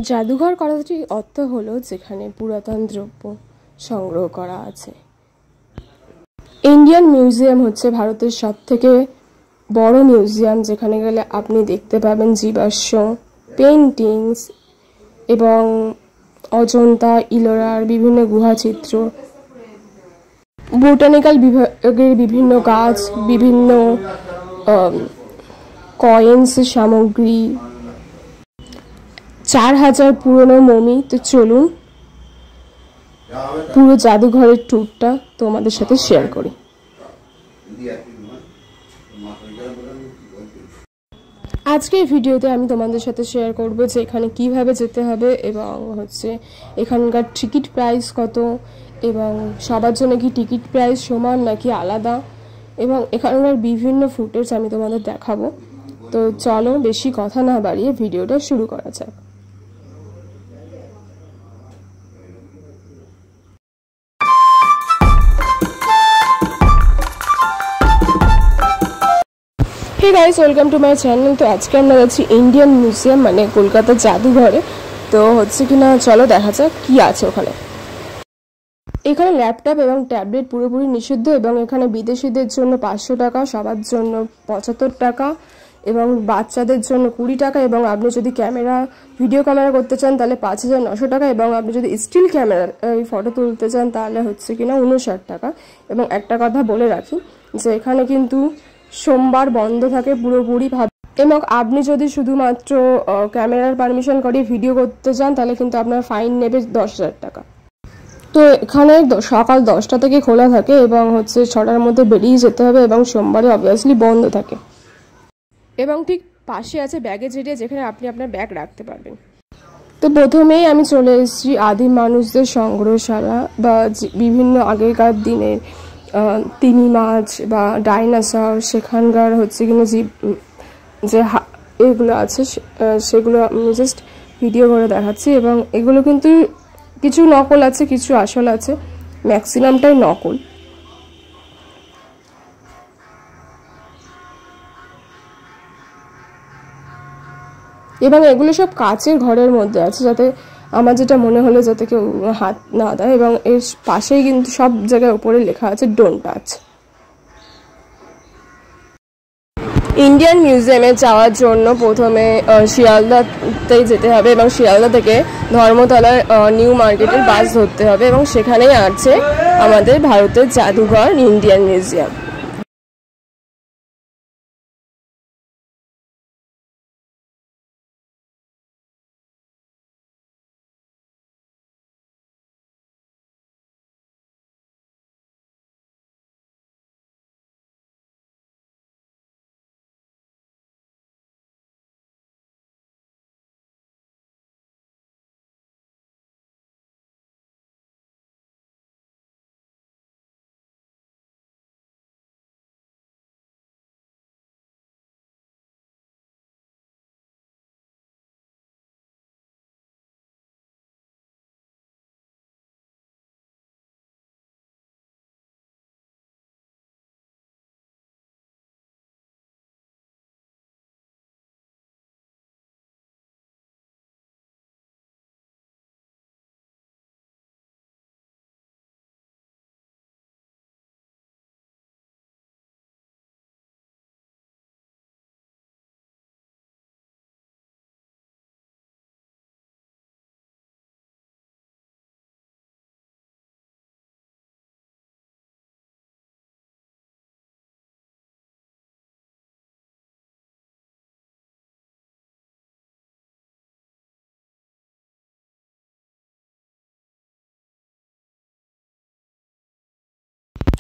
জাদুঘর কথাটির অর্থ হলো যেখানে পুরাতন দ্রব্য সংগ্রহ করা আছে। ইন্ডিয়ান মিউজিয়াম হচ্ছে ভারতের সবথেকে বড় মিউজিয়াম, যেখানে গেলে আপনি দেখতে পাবেন জীবাশ্ম, পেন্টিংস এবং অজন্তা, ইলোরার বিভিন্ন গুহাচিত্র, বোটানিক্যাল বিভাগের বিভিন্ন গাছ, বিভিন্ন কয়েন্স সামগ্রী, 4000 পুরনো মমি। তো চলুন পুরো জাদুঘরের ট্যুরটা তোমাদের সাথে শেয়ার করি। আজকের ভিডিওতে আমি তোমাদের সাথে শেয়ার করব যে এখানে কিভাবে যেতে হবে এবং হচ্ছে এখানকার টিকিট প্রাইস কত, এবং সবার জন্য কি টিকিট প্রাইস সমান নাকি আলাদা, এবং এখানকার বিভিন্ন ফুটেজ আমি তোমাদের দেখাবো। তো চলো বেশি কথা না বাড়িয়ে ভিডিওটা শুরু করা যাক। Hey guys, welcome to my channel. তো আজকে আমরা যাচ্ছি ইন্ডিয়ান মিউজিয়াম, মানে কলকাতা জাদুঘরে। তো হচ্ছে কিনা চলো দেখা যাক কি আছে ওখানে। এখানে ল্যাপটপ এবং ট্যাবলেট পুরোপুরি নিষিদ্ধ, এবং এখানে বিদেশিদের জন্য 500 টাকা, সবার জন্য 75 টাকা, এবং বাচ্চাদের জন্য 20 টাকা, এবং আপনি যদি ভিডিও ক্যামেরা করতে চান তাহলে 5900 টাকা, এবং আপনি যদি স্টিল ক্যামেরার ফটো তুলতে চান তাহলে হচ্ছে কিনা 59 টাকা। এবং একটা কথা বলে রাখি যে এখানে কিন্তু সোমবার বন্ধ থাকে পুরোপুরিভাবে, এবং আপনি যদি শুধুমাত্র ক্যামেরার পারমিশন করে ভিডিও করতে চান তাহলে কিন্তু আপনার ফাইন নেবে 10,000 টাকা। তো এখানে সকাল 10টা থেকে খোলা থাকে এবং হচ্ছে 6টার মধ্যে বেরিয়ে যেতে হবে, এবং সোমবারে অবভিয়াসলি বন্ধ থাকে। এবং ঠিক পাশে আছে ব্যাগেজ এরিয়া, যেখানে আপনি আপনার ব্যাগ রাখতে পারবেন। তো প্রথমেই আমি চলে এসেছি আদিম মানুষদের সংগ্রহশালা, বা বিভিন্ন আগেকার দিনের তিমি মাছ বা ডাইনোসর, সেখানকার হচ্ছে কিনা যে এগুলো আছে সেগুলো আমি জাস্ট ভিডিও করে দেখাচ্ছি। এবং এগুলো কিন্তু কিছু নকল আছে, কিছু আসল আছে, ম্যাক্সিমামটাই নকল। এবং এগুলো সব কাচের ঘরের মধ্যে আছে, যাতে আমার যেটা মনে হলো যাতে কেউ হাত না দেয়। এবং এর পাশেই কিন্তু সব জায়গায় উপরে লেখা আছে ডোন্ট টাচ। ইন্ডিয়ান মিউজিয়ামে যাওয়ার জন্য প্রথমে শিয়ালদাতে যেতে হবে, এবং শিয়ালদা থেকে ধর্মতলার নিউ মার্কেটের বাস ধরতে হবে, এবং সেখানেই আছে আমাদের ভারতের জাদুঘর ইন্ডিয়ান মিউজিয়াম।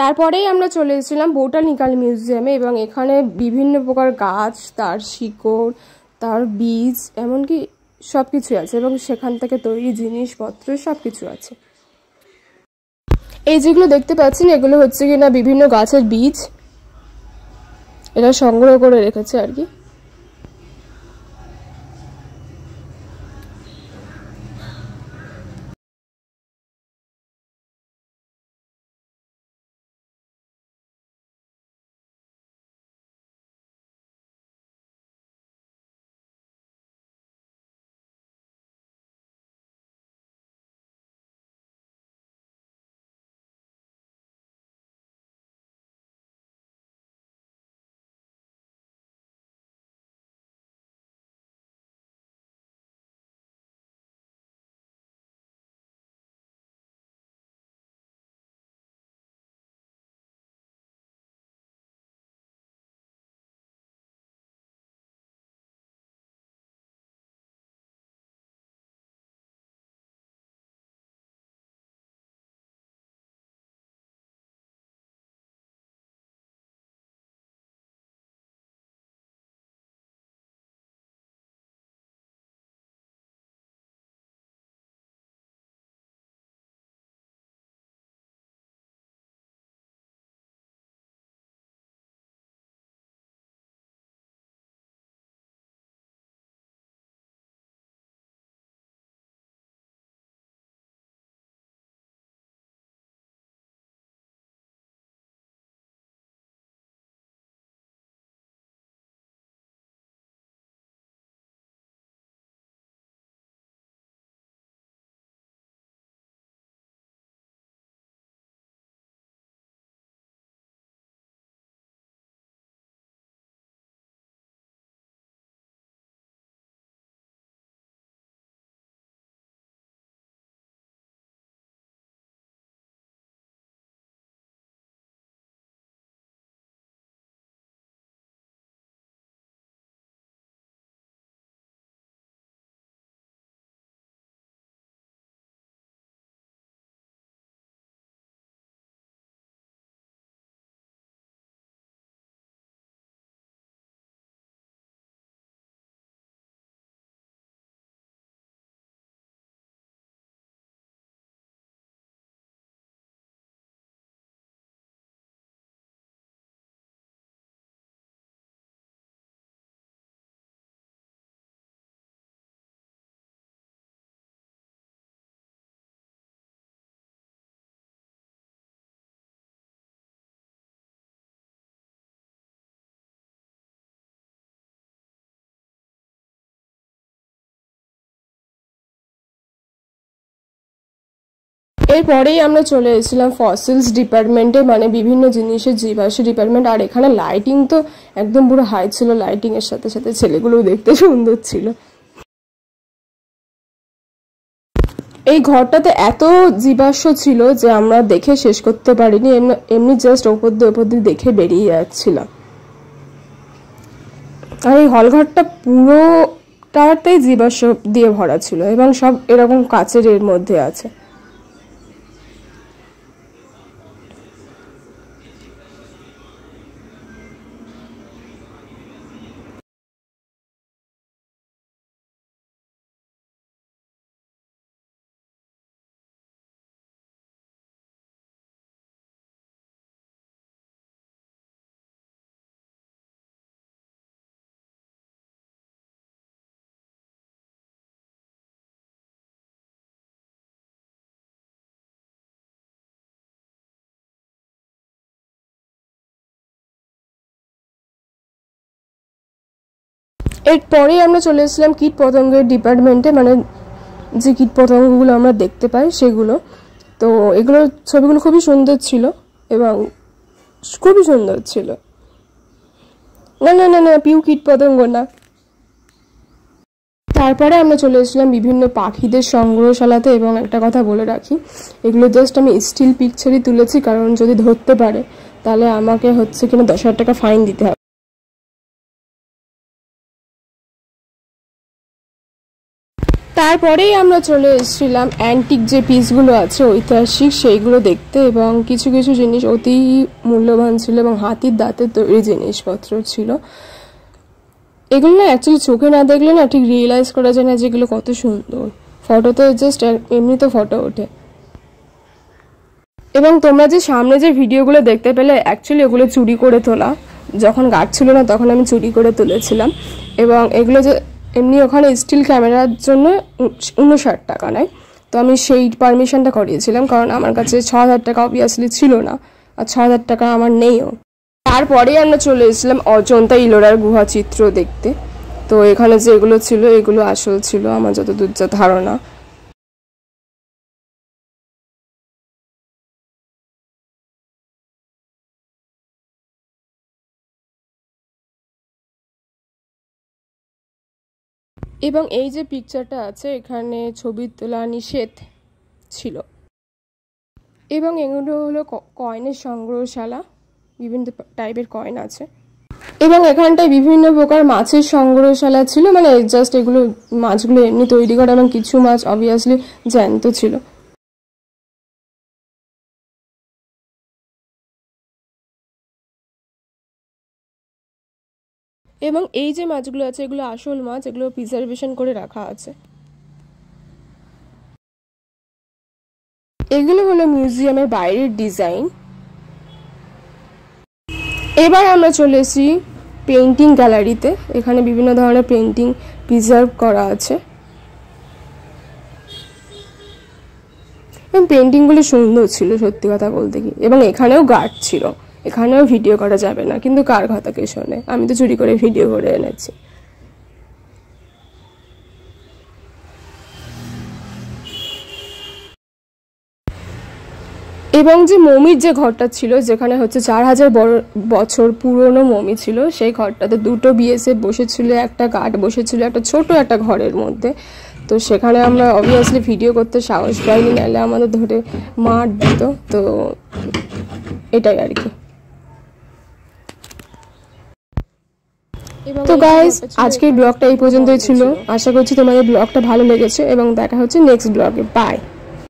তারপরেই আমরা চলে এসেছিলাম বোটানিক্যাল মিউজিয়ামে, এবং এখানে বিভিন্ন প্রকার গাছ, তার শিকড়, তার বীজ, এমনকি সব কিছু আছে, এবং সেখান থেকে তৈরি জিনিসপত্র সব কিছু আছে। এই যেগুলো দেখতে পাচ্ছেন এগুলো হচ্ছে কিনা বিভিন্ন গাছের বীজ, এরা সংগ্রহ করে রেখেছে আর কি। এরপরেই আমরা চলে এসেছিলাম ফসিলস ডিপার্টমেন্টে, মানে বিভিন্ন জিনিসের জীবাশ্ম ডিপার্টমেন্ট। আর এখানে লাইটিং তো একদম পুরো হাই ছিল, লাইটিং এর সাথে সাথে ছেলেগুলোও দেখতে সুন্দর ছিল। এই ঘরটাতে এত জীবাশ্ম ছিল যে আমরা দেখে শেষ করতে পারিনি, এমনি জাস্ট ওপর দিয়ে দেখে বেরিয়ে যাচ্ছিলাম। আর এই হলঘরটা পুরোটাতেই জীবাশ্ম দিয়ে ভরা ছিল এবং সব এরকম কাচের এর মধ্যে আছে। এরপরেই আমরা চলে এসেছিলাম কীট পতঙ্গের ডিপার্টমেন্টে, মানে যে কীট পতঙ্গগুলো আমরা দেখতে পাই সেগুলো। তো এগুলোর ছবিগুলো খুবই সুন্দর ছিল এবং খুবই সুন্দর ছিল। না না না না, পিউ কীট পতঙ্গ না। তারপরে আমরা চলে এসেছিলাম বিভিন্ন পাখিদের সংগ্রহশালাতে, এবং একটা কথা বলে রাখি, এগুলো জাস্ট আমি স্টিল পিকচারই তুলেছি, কারণ যদি ধরতে পারে তাহলে আমাকে হচ্ছে কিনা 10,000 টাকা ফাইন দিতে হবে। তারপরেই আমরা চলে এসেছিলাম অ্যান্টিক যে পিসগুলো আছে ঐতিহাসিক, সেইগুলো দেখতে, এবং কিছু কিছু জিনিস অতি মূল্যবান ছিল এবং হাতির দাঁতের তৈরি জিনিসপত্র ছিল। এগুলো না অ্যাকচুয়ালি চোখে না দেখলে না ঠিক রিয়েলাইজ করা যায় না যেগুলো কত সুন্দর। ফটোতে জাস্ট এমনি তো ফটো ওঠে। এবং তোমরা যে সামনে যে ভিডিওগুলো দেখতে পেলে, অ্যাকচুয়ালি ওগুলো চুরি করে তোলা। যখন গার্ড ছিল না তখন আমি চুরি করে তুলেছিলাম। এবং এগুলো যে এমনি ওখানে স্টিল ক্যামেরার জন্য 59 টাকা নেয়, তো আমি সেই পারমিশনটা করিয়েছিলাম, কারণ আমার কাছে 6,000 টাকা অবভিয়াসলি ছিল না, আর 6,000 টাকা আমার নেইও। তারপরেই আমরা চলে এসেছিলাম অজন্তা ইলোরার গুহা চিত্র দেখতে। তো এখানে যে এগুলো ছিল এগুলো আসল ছিল আমার যতদূর যা ধারণা। এবং এই যে পিকচারটা আছে এখানে ছবি তোলা নিষেধ ছিল। এবং এগুলো হলো কয়েনের সংগ্রহশালা, বিভিন্ন টাইপের কয়েন আছে। এবং এখানটায় বিভিন্ন প্রকার মাছের সংগ্রহশালা ছিল, মানে জাস্ট এগুলো মাছগুলো এমনি তৈরি করা, এবং কিছু মাছ অবভিয়াসলি জ্যান্ত ছিল। এবং এই যে মাছগুলো আছে এগুলো আসল মাছ, এগুলো প্রিজার্ভেশন করে রাখা আছে। এগুলো হলো মিউজিয়ামের বাইরের ডিজাইন। এবার আমরা চলে এসেছি পেইন্টিং গ্যালারিতে। এখানে বিভিন্ন ধরনের পেইন্টিং প্রিজার্ভ করা আছে এবং পেইন্টিংগুলো সুন্দর ছিল সত্যি কথা বলতে কি। এবং এখানেও গার্ড ছিল, এখানেও ভিডিও করা যাবে না, কিন্তু কার কথা কে শোনে, আমি তো চুরি করে ভিডিও করে এনেছি। এবং যে মমির যে ঘরটা ছিল, যেখানে হচ্ছে 4,000 বছর পুরনো মমি ছিল, সেই ঘরটাতে দুটো বিএসএফ বসেছিল, একটা গার্ড বসেছিল একটা ছোট একটা ঘরের মধ্যে। তো সেখানে আমরা অবভিয়াসলি ভিডিও করতে সাহস পাইনি, নাহলে আমাদের ধরে মার দিত। তো এটাই আর কি। তো গাইস, আজকের ব্লগটা এই পর্যন্তই ছিল। আশা করছি তোমাদের ব্লগটা ভালো লেগেছে এবং দেখা হচ্ছে নেক্সট ব্লগে। বাই।